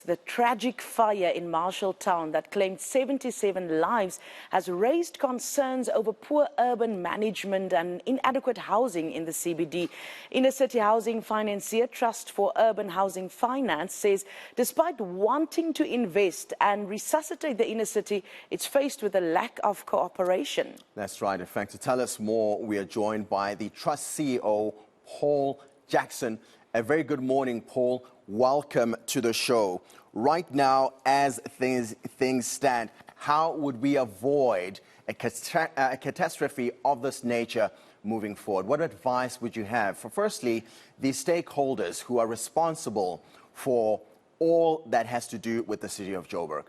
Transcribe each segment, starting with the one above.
The tragic fire in Marshalltown that claimed 77 lives has raised concerns over poor urban management and inadequate housing in the CBD. Inner City Housing Financier Trust for Urban Housing Finance says despite wanting to invest and resuscitate the inner city, it's faced with a lack of cooperation. That's right. In fact, to tell us more, we are joined by the Trust CEO, Paul Jackson. A very good morning, Paul. Welcome to the show. Right now, as things stand, how would we avoid a catastrophe of this nature moving forward? What advice would you have for, firstly, the stakeholders who are responsible for all that has to do with the city of Joburg?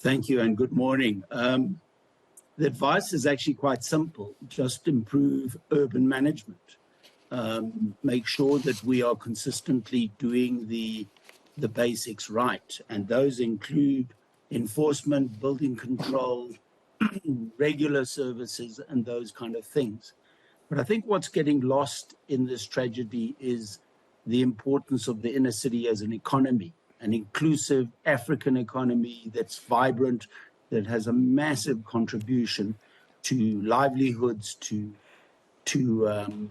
Thank you and good morning. The advice is actually quite simple. Just improve urban management. Make sure that we are consistently doing the basics right. And those include enforcement, building control, regular services, and those kind of things. But I think what's getting lost in this tragedy is the importance of the inner city as an economy, an inclusive African economy that's vibrant, that has a massive contribution to livelihoods, to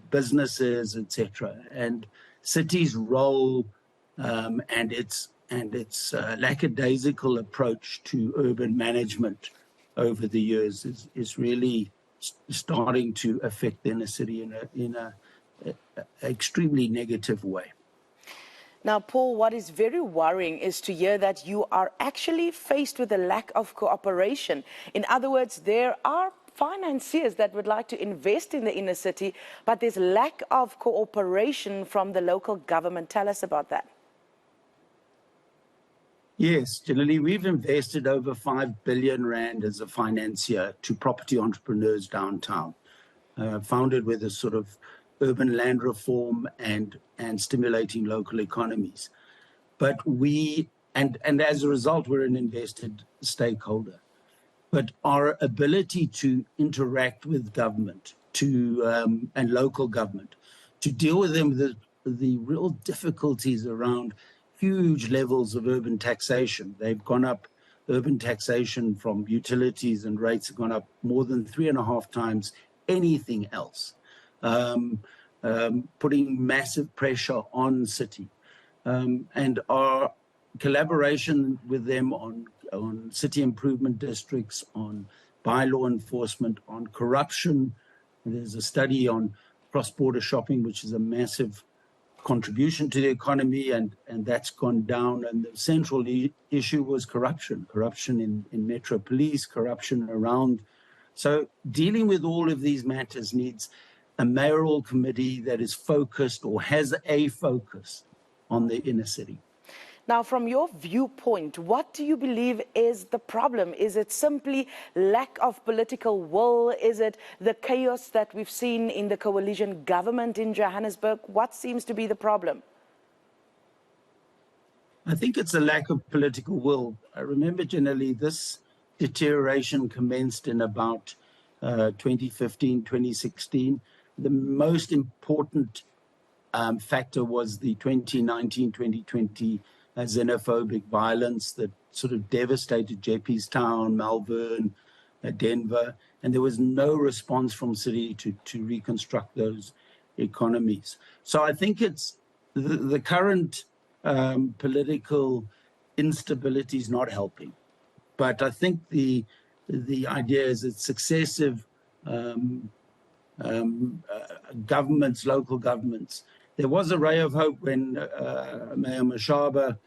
businesses, etc. And cities' role and its lackadaisical approach to urban management over the years is really starting to affect the inner city in a extremely negative way. Now, Paul, what is very worrying is to hear that you are actually faced with a lack of cooperation. In other words, there are financiers that would like to invest in the inner city, but there's lack of cooperation from the local government. Tell us about that. Yes, generally, we've invested over 5 billion rand as a financier to property entrepreneurs downtown, founded with a sort of urban land reform and stimulating local economies. But and as a result, we're an invested stakeholder. But our ability to interact with government and local government, to deal with them, the real difficulties around huge levels of urban taxation. They've gone up, urban taxation from utilities and rates have gone up more than 3.5 times anything else, putting massive pressure on city. And our collaboration with them on city improvement districts, on bylaw enforcement, on corruption. There's a study on cross-border shopping, which is a massive contribution to the economy, and that's gone down. And the central issue was corruption in Metro Police, corruption around. So dealing with all of these matters needs a mayoral committee that is focused or has a focus on the inner city. Now, from your viewpoint, what do you believe is the problem? Is it simply lack of political will? Is it the chaos that we've seen in the coalition government in Johannesburg? What seems to be the problem? I think it's a lack of political will. I remember generally this deterioration commenced in about 2015, 2016. The most important factor was the 2019-2020 xenophobic violence that sort of devastated Jeppe's Town, Malvern, Denver, and there was no response from city to reconstruct those economies. So I think it's the current political instability is not helping. But I think the idea is that successive governments, local governments. There was a ray of hope when Mayor Mashaba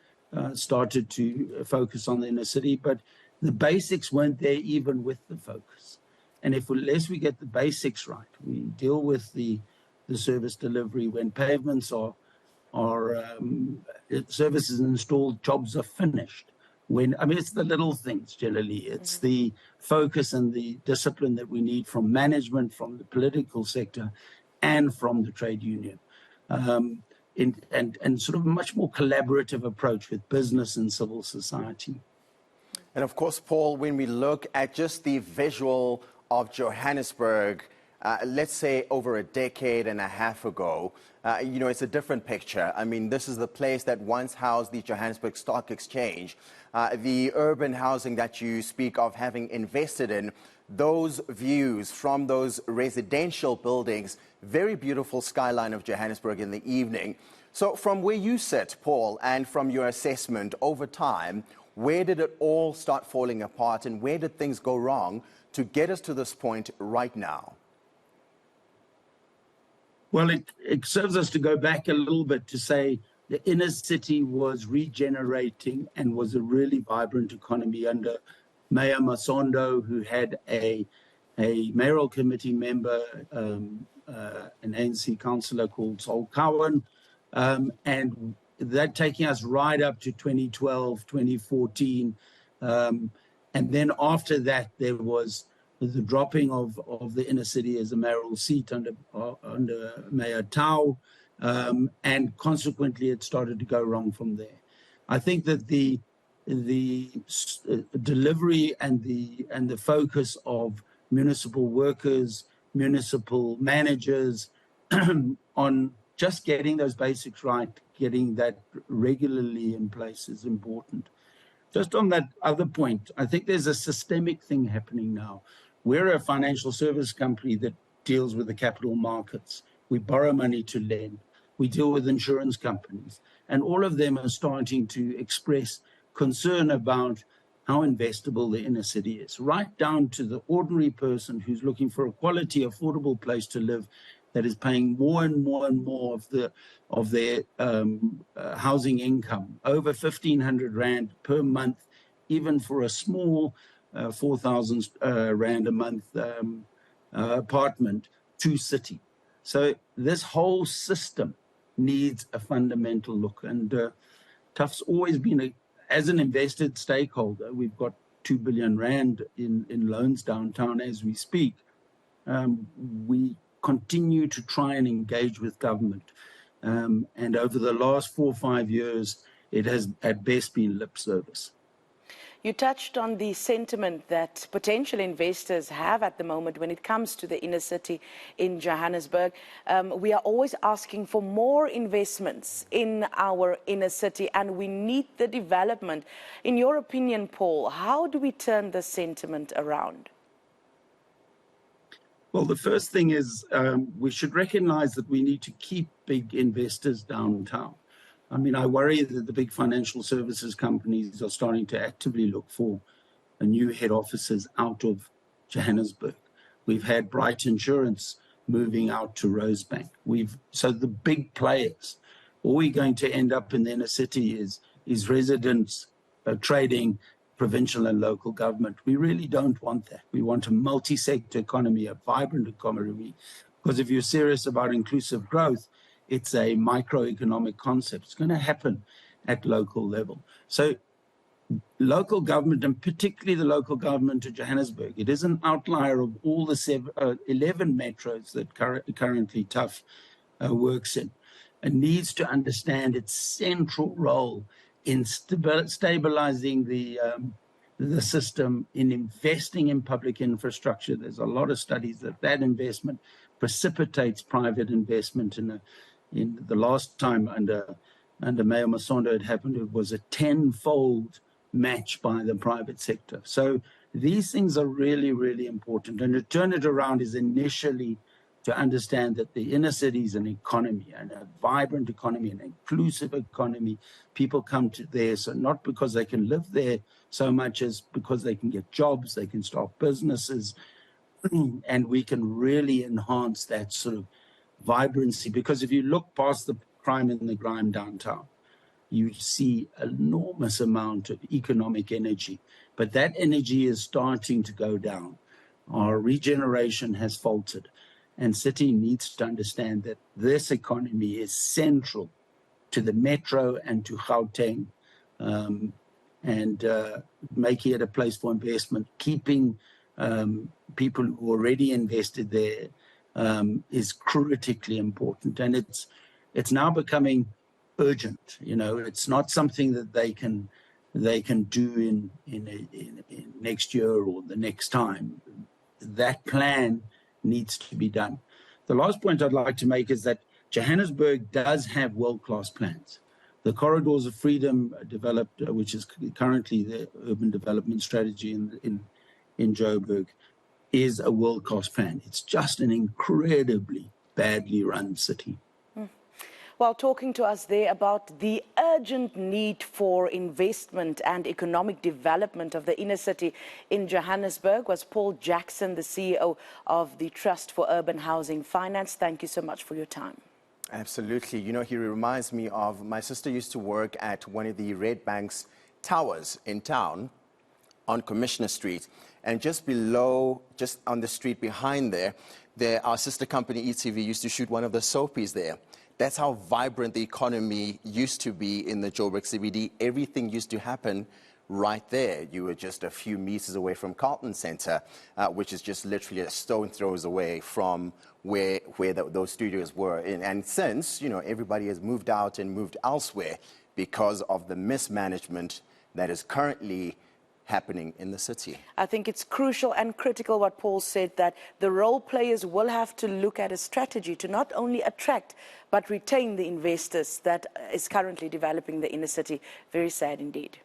started to focus on the inner city, but the basics weren't there even with the focus. And unless we get the basics right, we deal with the service delivery when pavements are services installed, jobs are finished. It's the little things generally. It's the focus and the discipline that we need from management, from the political sector, and from the trade union. And sort of a much more collaborative approach with business and civil society. And of course, Paul, when we look at just the visual of Johannesburg, let's say over a decade and a half ago, it's a different picture. I mean, this is the place that once housed the Johannesburg Stock Exchange. The urban housing that you speak of having invested in, those views from those residential buildings, very beautiful skyline of Johannesburg in the evening. So from where you sit, Paul, and from your assessment over time, where did it all start falling apart and where did things go wrong to get us to this point right now? Well, it serves us to go back a little bit to say the inner city was regenerating and was a really vibrant economy under Mayor Masondo, who had a mayoral committee member, an ANC councillor called Sol Cowan, and that taking us right up to 2012, 2014. And then after that, there was the dropping of the inner city as a mayoral seat under Mayor Tau, and consequently it started to go wrong from there. I think that the delivery and the focus of municipal workers, municipal managers on just getting those basics right, getting that regularly in place is important. Just on that other point, I think there's a systemic thing happening now. We're a financial service company that deals with the capital markets. We borrow money to lend. We deal with insurance companies. And all of them are starting to express concern about how investable the inner city is, right down to the ordinary person who's looking for a quality, affordable place to live that is paying more and more and more of their housing income, over 1,500 Rand per month, even for a small 4,000 Rand a month apartment to city. So this whole system needs a fundamental look. And Tuff's always been, as an invested stakeholder, we've got 2 billion Rand in loans downtown as we speak. We continue to try and engage with government. And over the last 4 or 5 years, it has at best been lip service. You touched on the sentiment that potential investors have at the moment when it comes to the inner city in Johannesburg. We are always asking for more investments in our inner city and we need the development. In your opinion, Paul, how do we turn the sentiment around? Well, the first thing is we should recognize that we need to keep big investors downtown. I mean, I worry that the big financial services companies are starting to actively look for new head offices out of Johannesburg. We've had Bright Insurance moving out to Rosebank. So the big players, all we're going to end up in the inner city is residents trading provincial and local government. We really don't want that. We want a multi-sector economy, a vibrant economy, because if you're serious about inclusive growth, it's a microeconomic concept. It's going to happen at local level. So local government, and particularly the local government of Johannesburg, it is an outlier of all the 11 metros that currently Tuff works in, and needs to understand its central role in stabilizing the system, in investing in public infrastructure. There's a lot of studies that investment precipitates private investment. In the last time under Mayor Masondo it happened, it was a 10-fold match by the private sector. So these things are really, really important. And to turn it around is initially to understand that the inner city is an economy, and a vibrant economy, an inclusive economy. People come to there, so not because they can live there so much as because they can get jobs, they can start businesses, and we can really enhance that sort of vibrancy. Because if you look past the crime and the grime downtown, you see an enormous amount of economic energy, but that energy is starting to go down. Our regeneration has faltered, and City needs to understand that this economy is central to the metro and to Gauteng, and making it a place for investment, keeping people who already invested there is critically important. And it's now becoming urgent. You know, it's not something that they can do in next year or the next time. That plan needs to be done. The last point I'd like to make is that Johannesburg does have world-class plans. The Corridors of Freedom developed, which is currently the urban development strategy in Joburg, is a world-class plan. It's just an incredibly badly run city. Well, talking to us there about the urgent need for investment and economic development of the inner city in Johannesburg was Paul Jackson, the CEO of the Trust for Urban Housing Finance. Thank you so much for your time. Absolutely. You know, he reminds me of my sister used to work at one of the Red Bank's towers in town on Commissioner Street. And just below, just on the street behind there, our sister company ETV used to shoot one of the soapies there. That's how vibrant the economy used to be in the Joburg CBD. Everything used to happen right there. You were just a few meters away from Carlton Centre, which is just literally a stone throws away from where those studios were. And since, you know, everybody has moved out and moved elsewhere because of the mismanagement that is currently happening in the city. I think it's crucial and critical what Paul said, that the role players will have to look at a strategy to not only attract but retain the investors that is currently developing the inner city. Very sad indeed.